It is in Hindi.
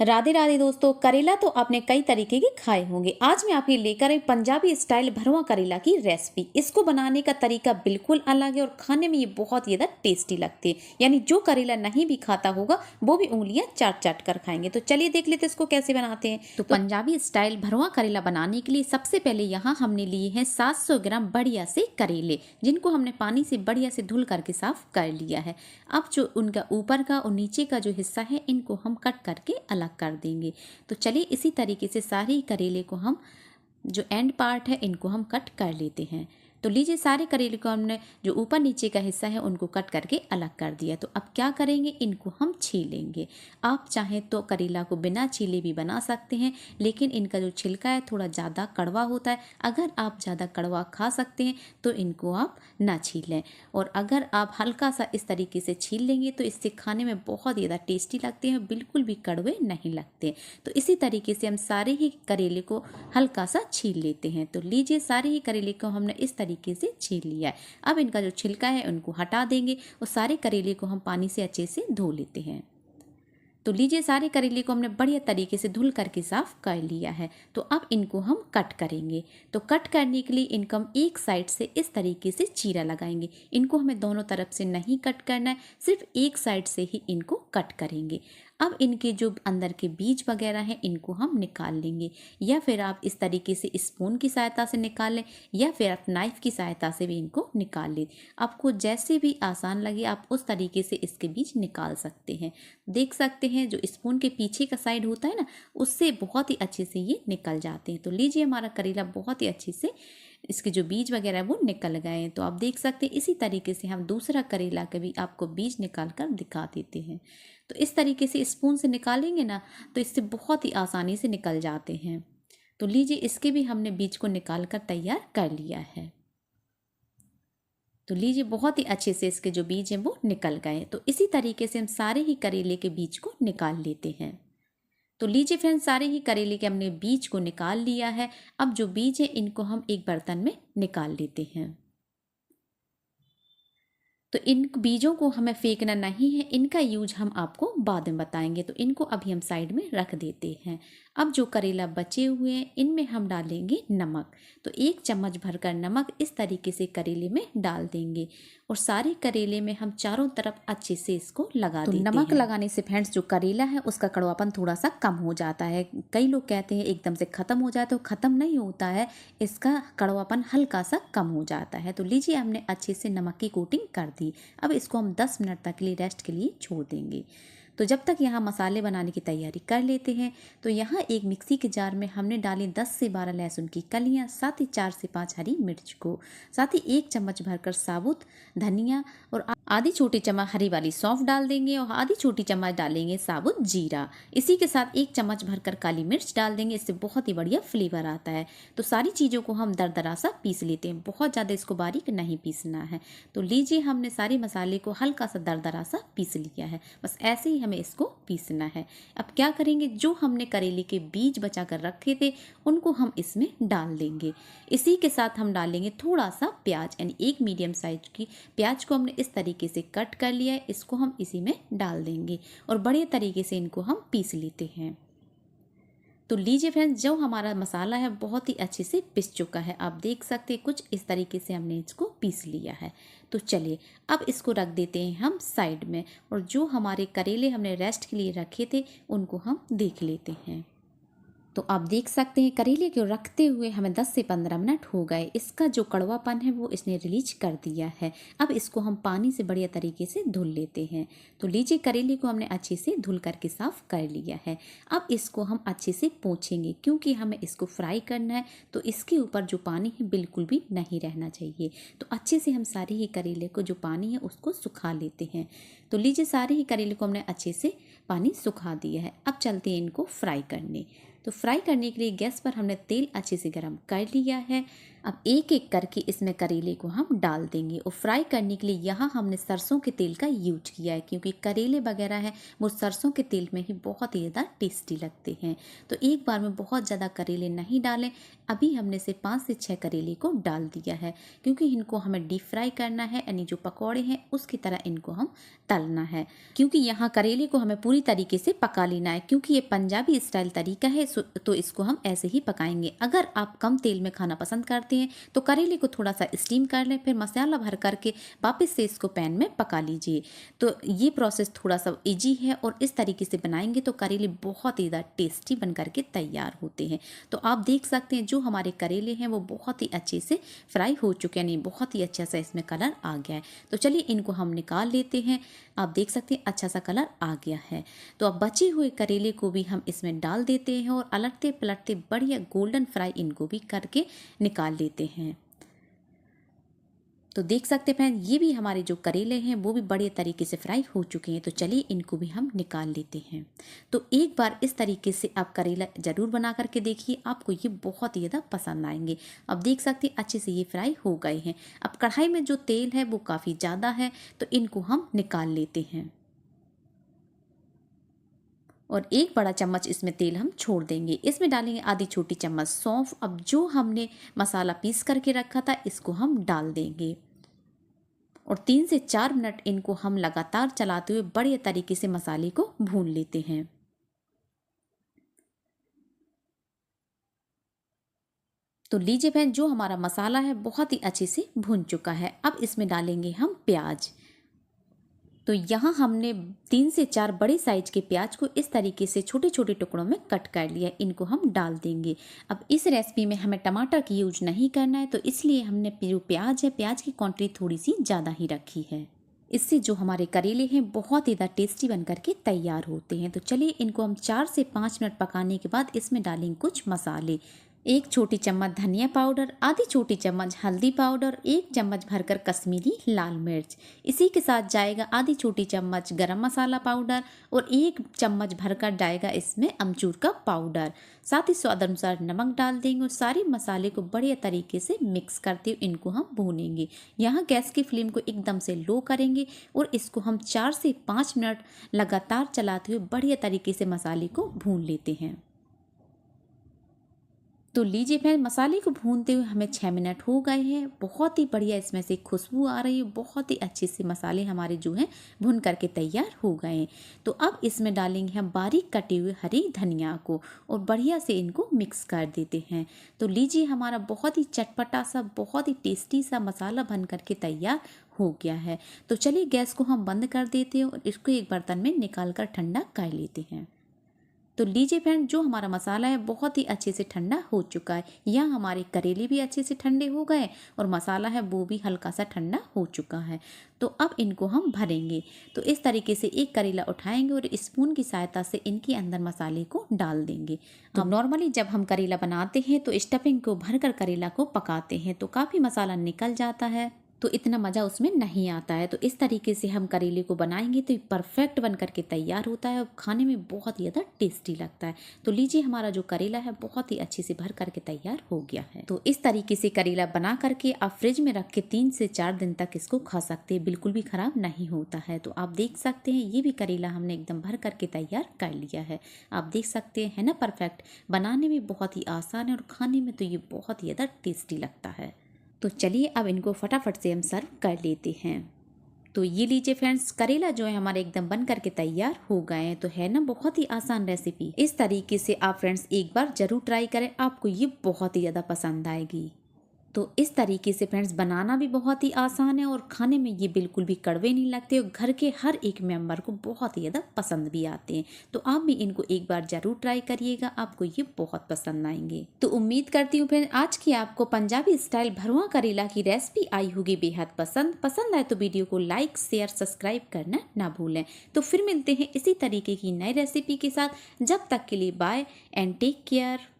राधे राधे दोस्तों, करेला तो आपने कई तरीके के खाए होंगे। आज मैं आपके लेकर आई पंजाबी स्टाइल भरवा करेला की रेसिपी। इसको बनाने का तरीका बिल्कुल अलग है और खाने में ये बहुत ज़्यादा टेस्टी लगती है। यानी जो करेला नहीं भी खाता होगा वो भी उंगलियां चाट चाट कर खाएंगे। तो चलिए देख लेते इसको कैसे बनाते हैं। तो पंजाबी स्टाइल भरवा करेला बनाने के लिए सबसे पहले यहाँ हमने लिए हैं 700 ग्राम बढ़िया से करेले, जिनको हमने पानी से बढ़िया से धुल करके साफ कर लिया है। अब जो उनका ऊपर का और नीचे का जो हिस्सा है इनको हम कट करके अलग कर देंगे। तो चलिए इसी तरीके से सारे करेले को हम जो एंड पार्ट है इनको हम कट कर लेते हैं। तो लीजिए सारे करेले को हमने जो ऊपर नीचे का हिस्सा है उनको कट करके अलग कर दिया। तो अब क्या करेंगे, इनको हम छीलेंगे। आप चाहें तो करेला को बिना छीले भी बना सकते हैं, लेकिन इनका जो छिलका है थोड़ा ज़्यादा कड़वा होता है। अगर आप ज़्यादा कड़वा खा सकते हैं तो इनको आप ना छीलें, और अगर आप हल्का सा इस तरीके से छील लेंगे तो इससे खाने में बहुत ज़्यादा टेस्टी लगते हैं, बिल्कुल भी कड़वे नहीं लगते। तो इसी तरीके से हम सारे ही करेले को हल्का सा छील लेते हैं। तो लीजिए सारे ही करेले को हमने इस तरीके से छील लिया है। अब इनका जो छिलका है उनको हटा देंगे और सारे करेले को हम पानी से अच्छे से धो लेते हैं। तो लीजिए सारे करेले को हमने बढ़िया तरीके से धुल करके साफ कर लिया है। तो अब इनको हम कट करेंगे। तो कट करने के लिए इनको हम एक साइड से इस तरीके से चीरा लगाएंगे। इनको हमें दोनों तरफ से नहीं कट करना है, सिर्फ एक साइड से ही इनको कट करेंगे। अब इनके जो अंदर के बीज वगैरह हैं इनको हम निकाल लेंगे, या फिर आप इस तरीके से स्पून की सहायता से निकाल लें, या फिर आप नाइफ की सहायता से भी इनको निकाल लें। आपको जैसे भी आसान लगे आप उस तरीके से इसके बीज निकाल सकते हैं। देख सकते हैं जो स्पून के पीछे का साइड होता है ना, उससे बहुत ही अच्छे से ये निकल जाते हैं। तो लीजिए हमारा करेला बहुत ही अच्छे से इसके जो बीज वगैरह है वो निकल गए हैं। तो आप देख सकते हैं इसी तरीके से हम दूसरा करेला का भी आपको बीज निकाल कर दिखा देते हैं। तो इस तरीके से स्पून से निकालेंगे ना तो इससे बहुत ही आसानी से निकल जाते हैं। तो लीजिए इसके भी हमने बीज को निकाल कर तैयार कर लिया है। तो लीजिए बहुत ही अच्छे से इसके जो बीज हैं वो निकल गए। तो इसी तरीके से हम सारे ही करेले के बीज को निकाल लेते हैं। तो लीजिए फ्रेंड्स सारे ही करेले के हमने बीज को निकाल लिया है। अब जो बीज है इनको हम एक बर्तन में निकाल लेते हैं। तो इन बीजों को हमें फेंकना नहीं है, इनका यूज हम आपको बाद में बताएंगे। तो इनको अभी हम साइड में रख देते हैं। अब जो करेला बचे हुए हैं इनमें हम डालेंगे नमक। तो 1 चम्मच भरकर नमक इस तरीके से करेले में डाल देंगे, और सारे करेले में हम चारों तरफ अच्छे से इसको लगा देते हैं। नमक लगाने से फ्रेंड्स जो करेला है उसका कड़वापन थोड़ा सा कम हो जाता है। कई लोग कहते हैं एकदम से ख़त्म हो जाए, तो ख़त्म नहीं होता है, इसका कड़वापन हल्का सा कम हो जाता है। तो लीजिए हमने अच्छे से नमक की कोटिंग कर दी। अब इसको हम 10 मिनट तक के लिए रेस्ट के लिए छोड़ देंगे। तो जब तक यहाँ मसाले बनाने की तैयारी कर लेते हैं, तो यहाँ एक मिक्सी के जार में हमने डाली 10 से 12 लहसुन की कलियाँ, साथ ही 4 से 5 हरी मिर्च को, साथ ही 1 चम्मच भरकर साबुत धनिया और आधी छोटी चम्मच हरी वाली सौंफ डाल देंगे, और आधी छोटी चम्मच डालेंगे साबुत जीरा। इसी के साथ 1 चम्मच भरकर काली मिर्च डाल देंगे, इससे बहुत ही बढ़िया फ्लेवर आता है। तो सारी चीज़ों को हम दरदरा सा पीस लेते हैं, बहुत ज़्यादा इसको बारीक नहीं पीसना है। तो लीजिए हमने सारे मसाले को हल्का सा दरदरा सा पीस लिया है, बस ऐसे ही हमें इसको पीसना है। अब क्या करेंगे, जो हमने करेले के बीज बचा कर रखे थे उनको हम इसमें डाल देंगे। इसी के साथ हम डालेंगे थोड़ा सा प्याज, यानी 1 मीडियम साइज की प्याज को हमने इस तरीके से कट कर लिया है, इसको हम इसी में डाल देंगे और बढ़िया तरीके से इनको हम पीस लेते हैं। तो लीजिए फ्रेंड्स जो हमारा मसाला है बहुत ही अच्छे से पिस चुका है। आप देख सकते हैं कुछ इस तरीके से हमने इसको पीस लिया है। तो चलिए अब इसको रख देते हैं हम साइड में, और जो हमारे करेले हमने रेस्ट के लिए रखे थे उनको हम देख लेते हैं। तो आप देख सकते हैं करेले को रखते हुए हमें 10 से 15 मिनट हो गए। इसका जो कड़वापन है वो इसने रिलीज कर दिया है। अब इसको हम पानी से बढ़िया तरीके से धुल लेते हैं। तो लीजिए करेले को हमने अच्छे से धुल करके साफ कर लिया है। अब इसको हम अच्छे से पोंछेंगे, क्योंकि हमें इसको फ्राई करना है, तो इसके ऊपर जो पानी है बिल्कुल भी नहीं रहना चाहिए। तो अच्छे से हम सारे ही करेले को जो पानी है उसको सुखा लेते हैं। तो लीजिए सारे ही करेले को हमने अच्छे से पानी सुखा दिया है। अब चलते हैं इनको फ्राई करने। तो फ्राई करने के लिए गैस पर हमने तेल अच्छे से गर्म कर लिया है। अब एक एक करके इसमें करेले को हम डाल देंगे और फ्राई करने के लिए यहाँ हमने सरसों के तेल का यूज किया है, क्योंकि करेले वगैरह हैं वो सरसों के तेल में ही बहुत ही ज़्यादा टेस्टी लगते हैं। तो एक बार में बहुत ज़्यादा करेले नहीं डालें। अभी हमने से 5 से 6 करेले को डाल दिया है, क्योंकि इनको हमें डीप फ्राई करना है, यानी जो पकौड़े हैं उसकी तरह इनको हम तलना है। क्योंकि यहाँ करेले को हमें पूरी तरीके से पका लेना है, क्योंकि ये पंजाबी स्टाइल तरीका है, तो इसको हम ऐसे ही पकाएंगे। अगर आप कम तेल में खाना पसंद करते हैं तो करेले को थोड़ा सा स्टीम कर लें, फिर मसाला भर करके वापस से इसको पैन में पका लीजिए। तो ये प्रोसेस थोड़ा सा इजी है और इस तरीके से बनाएंगे तो करेले बहुत ही ज़्यादा टेस्टी बन करके तैयार होते हैं। तो आप देख सकते हैं जो हमारे करेले हैं वो बहुत ही अच्छे से फ्राई हो चुके हैं, नहीं बहुत ही अच्छा सा इसमें कलर आ गया है। तो चलिए इनको हम निकाल लेते हैं। आप देख सकते हैं अच्छा सा कलर आ गया है। तो अब बचे हुए करेले को भी हम इसमें डाल देते हैं और अलटते पलटते बढ़िया गोल्डन फ्राई इनको भी करके निकाल लेते हैं। तो देख सकते हैं फ्रेंड, ये भी हमारे जो करेले हैं वो भी बड़े तरीके से फ्राई हो चुके हैं। तो चलिए इनको भी हम निकाल लेते हैं। तो एक बार इस तरीके से आप करेला ज़रूर बना करके देखिए, आपको ये बहुत ही ज़्यादा पसंद आएंगे। अब देख सकते हैं अच्छे से ये फ्राई हो गए हैं। अब कढ़ाई में जो तेल है वो काफ़ी ज़्यादा है, तो इनको हम निकाल लेते हैं और एक बड़ा चम्मच इसमें तेल हम छोड़ देंगे। इसमें डालेंगे आधी छोटी चम्मच सौंफ। अब जो हमने मसाला पीस करके रखा था इसको हम डाल देंगे और 3 से 4 मिनट इनको हम लगातार चलाते हुए बढ़िया तरीके से मसाले को भून लेते हैं। तो लीजिए बहन, जो हमारा मसाला है बहुत ही अच्छे से भून चुका है। अब इसमें डालेंगे हम प्याज। तो यहाँ हमने 3 से 4 बड़े साइज के प्याज को इस तरीके से छोटे छोटे टुकड़ों में कट कर लिया। इनको हम डाल देंगे। अब इस रेसिपी में हमें टमाटर की यूज नहीं करना है, तो इसलिए हमने जो प्याज है प्याज की क्वांटिटी थोड़ी सी ज़्यादा ही रखी है। इससे जो हमारे करेले हैं बहुत ही ज़्यादा टेस्टी बन करके तैयार होते हैं। तो चलिए इनको हम 4 से 5 मिनट पकाने के बाद इसमें डालेंगे कुछ मसाले। 1 छोटी चम्मच धनिया पाउडर, आधी छोटी चम्मच हल्दी पाउडर, 1 चम्मच भरकर कश्मीरी लाल मिर्च। इसी के साथ जाएगा आधी छोटी चम्मच गरम मसाला पाउडर और 1 चम्मच भरकर जाएगा इसमें अमचूर का पाउडर। साथ ही स्वाद अनुसार नमक डाल देंगे और सारे मसाले को बढ़िया तरीके से मिक्स करते हुए इनको हम भूनेंगे। यहाँ गैस की फ्लेम को एकदम से लो करेंगे और इसको हम 4 से 5 मिनट लगातार चलाते हुए बढ़िया तरीके से मसाले को भून लेते हैं। तो लीजिए फ्रेंड, मसाले को भूनते हुए हमें 6 मिनट हो गए हैं। बहुत ही बढ़िया इसमें से खुशबू आ रही है। बहुत ही अच्छे से मसाले हमारे जो हैं भून करके तैयार हो गए हैं। तो अब इसमें डालेंगे हम बारीक कटे हुए हरी धनिया को और बढ़िया से इनको मिक्स कर देते हैं। तो लीजिए हमारा बहुत ही चटपटा सा बहुत ही टेस्टी सा मसाला बन करके तैयार हो गया है। तो चलिए गैस को हम बंद कर देते हैं और इसको एक बर्तन में निकाल कर ठंडा कर लेते हैं। तो लीजिए फ्रेंड, जो हमारा मसाला है बहुत ही अच्छे से ठंडा हो चुका है। यहाँ हमारे करेले भी अच्छे से ठंडे हो गए और मसाला है वो भी हल्का सा ठंडा हो चुका है। तो अब इनको हम भरेंगे। तो इस तरीके से एक करेला उठाएंगे और स्पून की सहायता से इनके अंदर मसाले को डाल देंगे। तो नॉर्मली जब हम करेला बनाते हैं तो स्टफिंग को भरकर करेला को पकाते हैं तो काफ़ी मसाला निकल जाता है, तो इतना मज़ा उसमें नहीं आता है। तो इस तरीके से हम करेले को बनाएंगे तो ये परफेक्ट बन करके तैयार होता है और खाने में बहुत ही ज़्यादा टेस्टी लगता है। तो लीजिए हमारा जो करेला है बहुत ही अच्छे से भर करके तैयार हो गया है। तो इस तरीके से करेला बना करके आप फ्रिज में रख के 3 से 4 दिन तक इसको खा सकते हैं, बिल्कुल भी ख़राब नहीं होता है। तो आप देख सकते हैं ये भी करेला हमने एकदम भर करके तैयार कर लिया है। आप देख सकते हैं, है ना परफेक्ट। बनाने में बहुत ही आसान है और खाने में तो ये बहुत ही ज़्यादा टेस्टी लगता है। तो चलिए अब इनको फटाफट से हम सर्व कर लेते हैं। तो ये लीजिए फ्रेंड्स, करेला जो है हमारे एकदम बन करके तैयार हो गए हैं। तो है ना बहुत ही आसान रेसिपी। इस तरीके से आप फ्रेंड्स एक बार जरूर ट्राई करें, आपको ये बहुत ही ज़्यादा पसंद आएगी। तो इस तरीके से फ्रेंड्स बनाना भी बहुत ही आसान है और खाने में ये बिल्कुल भी कड़वे नहीं लगते और घर के हर एक मेंबर को बहुत ही ज़्यादा पसंद भी आते हैं। तो आप भी इनको एक बार ज़रूर ट्राई करिएगा, आपको ये बहुत पसंद आएंगे। तो उम्मीद करती हूँ फ्रेंड आज की आपको पंजाबी स्टाइल भरुआ करेला की रेसिपी आई होगी बेहद पसंद आए तो वीडियो को लाइक शेयर सब्सक्राइब करना ना भूलें। तो फिर मिलते हैं इसी तरीके की नई रेसिपी के साथ। जब तक के लिए बाय एंड टेक केयर।